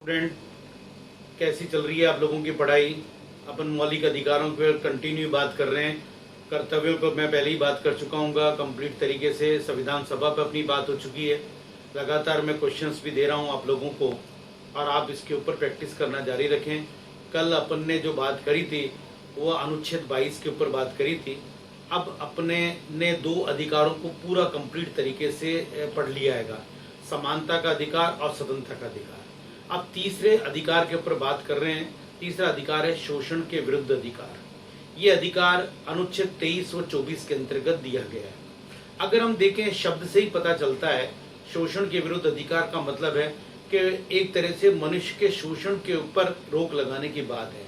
Student, कैसी चल रही है आप लोगों की पढ़ाई? अपन मौलिक अधिकारों पर कंटिन्यू बात कर रहे हैं। कर्तव्यों पर मैं पहले ही बात कर चुका हूँ कंप्लीट तरीके से। संविधान सभा पर अपनी बात हो चुकी है। लगातार मैं क्वेश्चंस भी दे रहा हूँ आप लोगों को और आप इसके ऊपर प्रैक्टिस करना जारी रखें। कल अपन ने जो बात करी थी वो अनुच्छेद 22 के ऊपर बात करी थी। अब अपने ने दो अधिकारों को पूरा कंप्लीट तरीके से पढ़ लिया है, समानता का अधिकार और स्वतंत्रता का अधिकार। अब तीसरे अधिकार के ऊपर बात कर रहे हैं। तीसरा अधिकार है शोषण के विरुद्ध अधिकार। ये अधिकार अनुच्छेद 23 व 24 के अंतर्गत दिया गया है। अगर हम देखें, शब्द से ही पता चलता है शोषण के विरुद्ध अधिकार का मतलब है कि एक तरह से मनुष्य के शोषण के ऊपर रोक लगाने की बात है।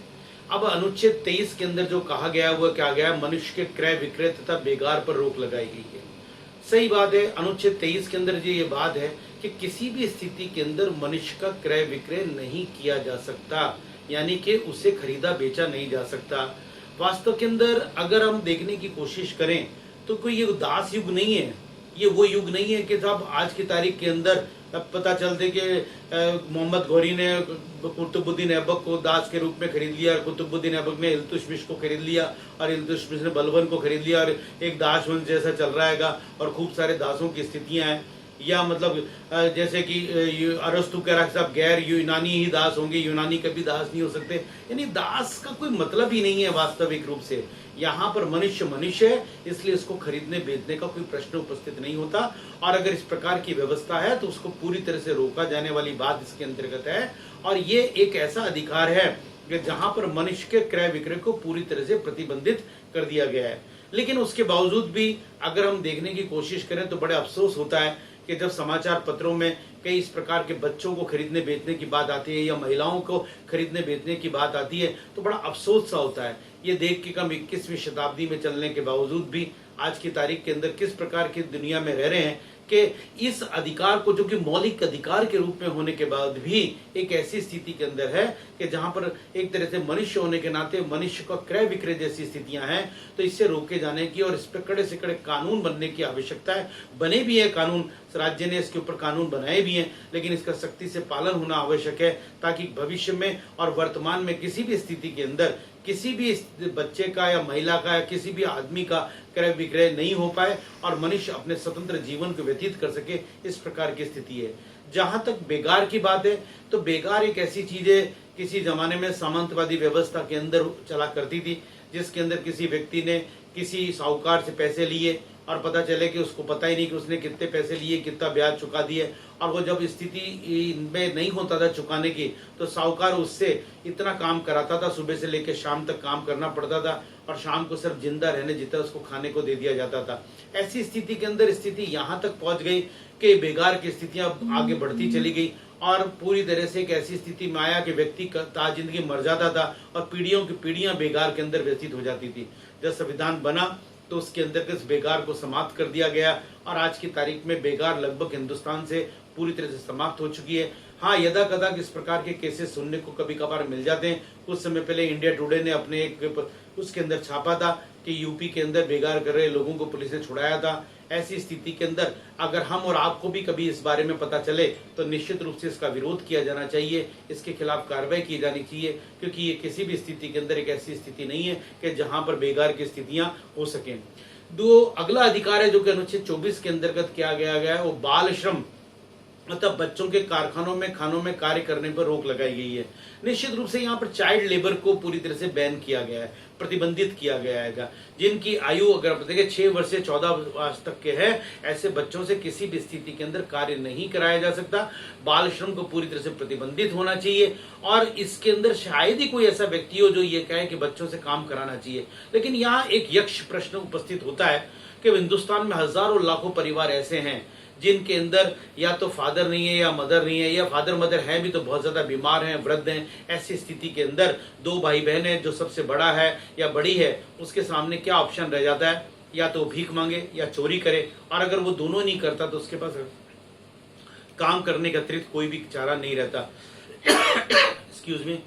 अब अनुच्छेद 23 के अंदर जो कहा गया है वो क्या गया है? मनुष्य के क्रय विक्रय तथा बेगार पर रोक लगाई गई है। सही बात है। अनुच्छेद 23 के अंदर ये बात है कि किसी भी स्थिति के अंदर मनुष्य का क्रय विक्रय नहीं किया जा सकता, यानी कि उसे खरीदा बेचा नहीं जा सकता। वास्तव के अंदर अगर हम देखने की कोशिश करें तो कोई ये दास युग नहीं है। ये वो युग नहीं है कि साहब आज की तारीख के अंदर पता चलते कि मोहम्मद गौरी ने कुतुबुद्दीन ऐबक को दास के रूप में खरीद लिया, कुतुबुद्दीन ऐबक ने इल्तुतमिश को खरीद लिया और इल्तुतमिश ने बलबन को खरीद लिया और एक दास वंश जैसा चल रहा है और खूब सारे दासों की स्थितियां हैं। या मतलब जैसे कि अरस्तु कह रहा साहब गैर यूनानी ही दास होंगे, यूनानी कभी दास नहीं हो सकते। यानी दास का कोई मतलब ही नहीं है वास्तविक रूप से। यहाँ पर मनुष्य मनुष्य है, इसलिए इसको खरीदने बेचने का कोई प्रश्न उपस्थित नहीं होता। और अगर इस प्रकार की व्यवस्था है तो उसको पूरी तरह से रोका जाने वाली बात इसके अंतर्गत है। और ये एक ऐसा अधिकार है कि जहां पर मनुष्य के क्रय विक्रय को पूरी तरह से प्रतिबंधित कर दिया गया है। लेकिन उसके बावजूद भी अगर हम देखने की कोशिश करें तो बड़े अफसोस होता है कि जब समाचार पत्रों में कई इस प्रकार के बच्चों को खरीदने बेचने की बात आती है या महिलाओं को खरीदने बेचने की बात आती है तो बड़ा अफसोस सा होता है ये देख के हम 21वीं शताब्दी में चलने के बावजूद भी आज की तारीख के अंदर किस प्रकार की दुनिया में रह रहे हैं कि इस अधिकार को, जो कि मौलिक अधिकार के रूप में होने के बाद भी एक ऐसी स्थिति के अंदर है कि जहां पर एक तरह से मनुष्य होने के नाते मनुष्य का क्रय विक्रय जैसी स्थितियां हैं, तो इससे रोके जाने की और इस पर कड़े से कड़े कानून बनने की आवश्यकता है। बने भी है कानून, राज्य ने इसके ऊपर कानून बनाए भी हैं, लेकिन इसका सख्ती से पालन होना आवश्यक है ताकि भविष्य में और वर्तमान में किसी भी स्थिति के अंदर किसी भी बच्चे का या महिला का या किसी भी आदमी का क्रय विक्रय नहीं हो पाए और मनुष्य अपने स्वतंत्र जीवन को व्यतीत कर सके, इस प्रकार की स्थिति है। जहां तक बेगार की बात है तो बेगार एक ऐसी चीज है, किसी जमाने में सामंतवादी व्यवस्था के अंदर चला करती थी, जिसके अंदर किसी व्यक्ति ने किसी साहूकार से पैसे लिए और पता चले कि उसको पता ही नहीं कि उसने कितने पैसे लिए, कितना ब्याज चुका दिए, और वो जब स्थिति में नहीं होता था चुकाने की तो साहूकार उससे इतना काम कराता था, सुबह से लेकर शाम तक काम करना पड़ता था और शाम को सिर्फ जिंदा रहने जितना उसको खाने को दे दिया जाता था। ऐसी स्थिति के अंदर स्थिति यहाँ तक पहुंच गई कि बेगार की स्थितियां आगे बढ़ती चली गई और पूरी तरह से एक ऐसी स्थिति में आया कि व्यक्ति जिंदगी मर जाता था और पीढ़ियों की पीढ़ियां बेगार के अंदर व्यतीत हो जाती थी। जब संविधान बना तो उसके अंदर इस बेगार को समाप्त कर दिया गया और आज की तारीख में बेगार लगभग हिंदुस्तान से पूरी तरह से समाप्त हो चुकी है। हाँ, यदा कदा इस प्रकार के केसेस सुनने को कभी कभार मिल जाते हैं। कुछ समय पहले इंडिया टुडे ने अपने एक उसके अंदर छापा था कि यूपी के अंदर बेगार कर रहे लोगों को पुलिस ने छुड़ाया था। ऐसी स्थिति के अंदर अगर हम और आपको भी कभी इस बारे में पता चले तो निश्चित रूप से इसका विरोध किया जाना चाहिए, इसके खिलाफ कार्रवाई की जानी चाहिए, क्योंकि ये किसी भी स्थिति के अंदर एक ऐसी स्थिति नहीं है कि जहां पर बेगार की स्थितियां हो सकें। अगला अधिकार है जो कि अनुच्छेद 24 के अंतर्गत किया गया है वो बाल श्रम, मतलब बच्चों के कारखानों में खानों में कार्य करने पर रोक लगाई गई है। निश्चित रूप से यहाँ पर चाइल्ड लेबर को पूरी तरह से बैन किया गया है, प्रतिबंधित किया गया है। जिनकी आयु अगर आप देखें 6 वर्ष से 14 वर्ष तक के है, ऐसे बच्चों से किसी भी स्थिति के अंदर कार्य नहीं कराया जा सकता। बाल श्रम को पूरी तरह से प्रतिबंधित होना चाहिए और इसके अंदर शायद ही कोई ऐसा व्यक्ति हो जो ये कहे कि बच्चों से काम कराना चाहिए। लेकिन यहाँ एक यक्ष प्रश्न उपस्थित होता है कि हिंदुस्तान में हजारों लाखों परिवार ऐसे हैं जिनके अंदर या तो फादर नहीं है या मदर नहीं है, या फादर मदर है भी तो बहुत ज्यादा बीमार हैं, वृद्ध हैं। ऐसी स्थिति के अंदर 2 भाई बहन है, जो सबसे बड़ा है या बड़ी है, उसके सामने क्या ऑप्शन रह जाता है? या तो भीख मांगे या चोरी करे, और अगर वो दोनों नहीं करता तो उसके पास काम करने के अतिरिक्त कोई भी चारा नहीं रहता। एक्सक्यूज मी,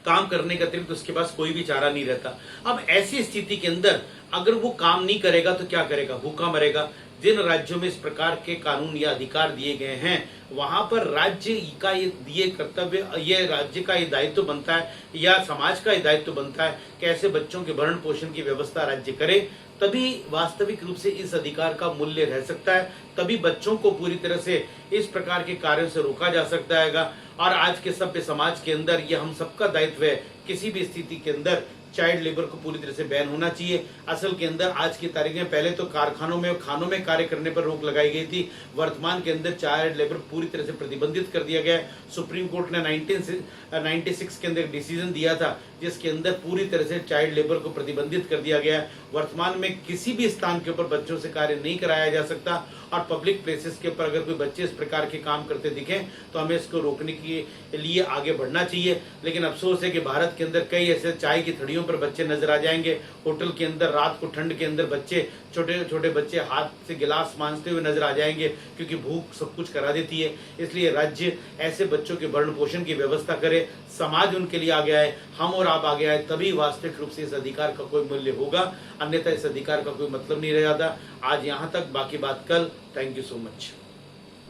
काम करने के अतिरिक्त उसके पास कोई भी चारा नहीं रहता। अब ऐसी स्थिति के अंदर अगर वो काम नहीं करेगा तो क्या करेगा? भूखा मरेगा। जिन राज्यों में इस प्रकार के कानून या अधिकार दिए गए हैं वहां पर राज्य का ये कर्तव्य, ये राज्य का ये दायित्व बनता है या समाज का ये दायित्व बनता है कि ऐसे बच्चों के भरण पोषण की व्यवस्था राज्य करे। तभी वास्तविक रूप से इस अधिकार का मूल्य रह सकता है, तभी बच्चों को पूरी तरह से इस प्रकार के कार्यों से रोका जा सकता है। और आज के सभ्य समाज के अंदर यह हम सबका दायित्व है, किसी भी स्थिति के अंदर चाइल्ड लेबर को पूरी तरह से बैन होना चाहिए। असल के अंदर आज की तारीख में पहले तो कारखानों में, खानों में कार्य करने पर रोक लगाई गई थी, वर्तमान के अंदर चाइल्ड लेबर पूरी तरह से प्रतिबंधित कर दिया गया है। सुप्रीम कोर्ट ने 1996 के अंदर डिसीजन दिया था जिसके अंदर पूरी तरह से चाइल्ड लेबर को प्रतिबंधित कर दिया गया है। वर्तमान में किसी भी स्थान के ऊपर बच्चों से कार्य नहीं कराया जा सकता और पब्लिक प्लेसेस के ऊपर अगर कोई बच्चे इस प्रकार के काम करते दिखें तो हमें इसको रोकने के लिए आगे बढ़ना चाहिए। लेकिन अफसोस है कि भारत के अंदर कई ऐसे चाय की थड़ियों पर बच्चे नजर आ जाएंगे, होटल के अंदर रात को ठंड के अंदर बच्चे, छोटे छोटे बच्चे हाथ से गिलास मांजते हुए नजर आ जाएंगे क्योंकि भूख सब कुछ करा देती है। इसलिए राज्य ऐसे बच्चों के भरण पोषण की व्यवस्था करे, समाज उनके लिए आ गया है, हम और आप आ गया है, तभी वास्तविक रूप से इस अधिकार का कोई मूल्य होगा, अन्यथा इस अधिकार का कोई मतलब नहीं रह जाता। आज यहाँ तक, बाकी बात कल। Thank you so much.